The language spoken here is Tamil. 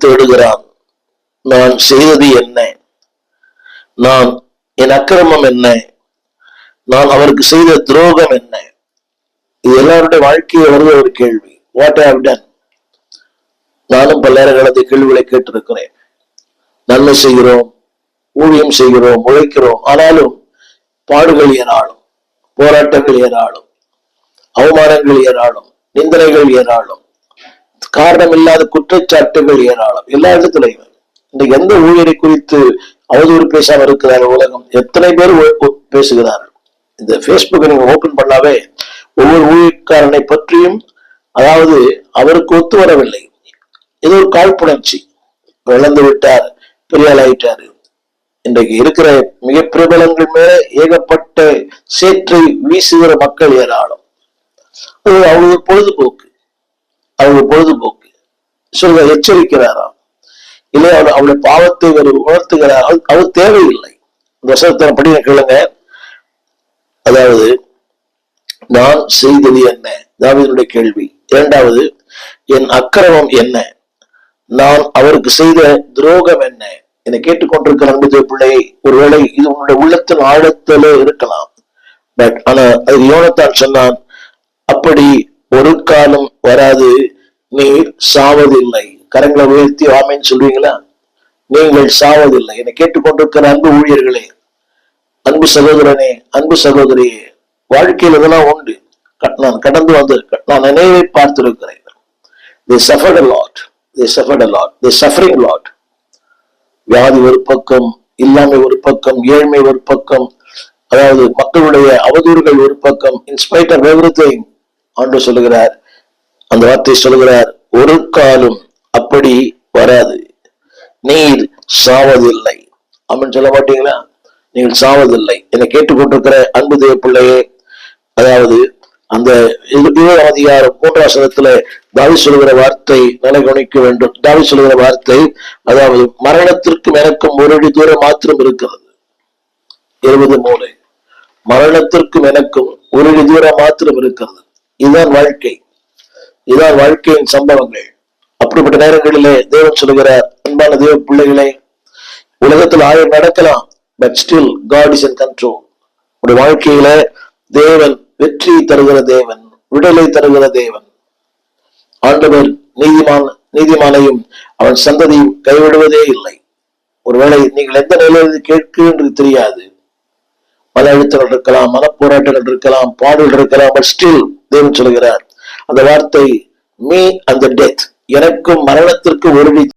தேடுகிறான். நான் செய்தது என்ன? நான் என் அக்கிரமம் என்ன? நான் அவருக்கு செய்த துரோகம் என்ன? இது எல்லாருடைய வாழ்க்கையை வருகிற ஒரு கேள்வி. What I have done? நானும் பல நேரங்களது கேள்விகளை கேட்டிருக்கிறேன். நன்மை செய்கிறோம், ஊழியம் செய்கிறோம், உழைக்கிறோம். ஆனாலும் பாடுகள் ஏராளம், போராட்டங்கள் ஏராளம், அவமானங்கள் ஏராளம், நிந்தனைகள் ஏராளம், காரணம் இல்லாத குற்றச்சாட்டுகள் ஏராளம். எல்லா இடத்துலையும் இன்றைக்கு எந்த ஊழியரை குறித்து அவதூறு பேசாம இருக்கிறார் உலகம்? எத்தனை பேர் பேசுகிறார்கள்? இந்த பேஸ்புக்கை நீங்க ஓபன் பண்ணாவே ஒவ்வொரு ஊழியக்காரனை பற்றியும், அதாவது அவருக்கு ஒத்து வரவில்லை, இது ஒரு காழ்ப்புணர்ச்சி. இழந்து விட்டார், பெரிய ஆள் ஆயிட்டாரு. இன்றைக்கு இருக்கிற மிக பிரபலங்கள் மேல ஏகப்பட்ட சேற்றை வீசுகிற மக்கள் ஏராளம். அவங்களுக்கு பொழுதுபோக்கு, சொல்ல எச்சரிக்கிறாராம், இல்லை அவருடைய பாவத்தை உணர்த்துகிறார். அவர் தேவையில்லை. இந்த வசனத்தை படி கேளுங்க. அதாவது நான் செய்தது என்ன? தாவீதுடைய கேள்வி. இரண்டாவது, என் அக்கிரமம் என்ன? நான் அவருக்கு செய்த துரோகம் என்ன? என்னை கேட்டுக்கொண்டிருக்கிற அன்பு பிள்ளையை, ஒருவேளை இது உன்னுடைய உள்ளத்தின் ஆழத்திலே இருக்கலாம். பட் ஆனா அது யோனத்தான் சொன்னான், அப்படி ஒரு காலம் வராது, நீர் சாவதில்லை. கரங்களை உயர்த்தி ஆமேன்னு சொல்றீங்களா? நீங்கள் சாவதில்லை. என்னை கேட்டுக்கொண்டிருக்கிற அன்பு ஊழியர்களே, அன்பு சகோதரனே, அன்பு சகோதரியே, வாழ்க்கையில் இதெல்லாம் உண்டு. நான் கடந்து வந்திருக்கேன், நான் நினைவை பார்த்திருக்கிறேன். They suffered a lot. They suffering a lot. வியாதி ஒரு பக்கம், இல்லாமை ஒரு பக்கம், ஏழ்மை ஒரு பக்கம், அதாவது மக்களுடைய அவதூறுகள் ஒரு பக்கம். இன்ஸ்பைட் ஆஃப் எவ்ரிதிங் ஆண்டவர் சொல்லுகிறார், அந்த வார்த்தை சொல்லுகிறார், ஒரு காலம் அப்படி வராது, நீர் சாவதில்லை. அப்படின்னு சொல்ல மாட்டீங்களா? நீங்கள் சாவதில்லை. என்னை கேட்டுக்கொண்டிருக்கிற அன்பு தேவ பிள்ளையே, அதாவது அந்த 20ஆம் அதிகாரம் 3ஆம் வசனத்துல தாவீது சொல்லுகிற வார்த்தை நிலை கவனிக்க வேண்டும். தாவீது சொல்லுகிற வார்த்தை, அதாவது மரணத்திற்கும் எனக்கும் ஒரு அடி தூரம் மாத்திரம் இருக்கிறது. 23 மரணத்திற்கும் எனக்கும் ஒரு அடி தூரம் மாத்திரம் இருக்கிறது. இதுதான் வாழ்க்கை, இதுதான் வாழ்க்கையின் சம்பவங்கள். அப்படிப்பட்ட நேரங்களிலே தேவன் சொல்லுகிறார், அன்பான தேவ பிள்ளைகளே, உலகத்தில் 1000 நடக்கலாம், but still God is in control. உடைய வாழ்க்கையில தேவன் வெற்றி தருகிற தேவன், விடுதலை தருகிற தேவன். ஆண்டவர் நீதிமானையும் அவன் சந்ததியும் கைவிடுவதே இல்லை. ஒருவேளை நீங்கள் எந்த நிலையில் கேட்க தெரியாது, மன அழுத்தங்கள் இருக்கலாம், மனப்போராட்டங்கள் இருக்கலாம், பாடல்கள் இருக்கலாம், பட் ஸ்டில் தேவன் சொல்கிறார் அந்த வார்த்தை, மீ அந்த டெத், எனக்கும் மரணத்திற்கு ஒரு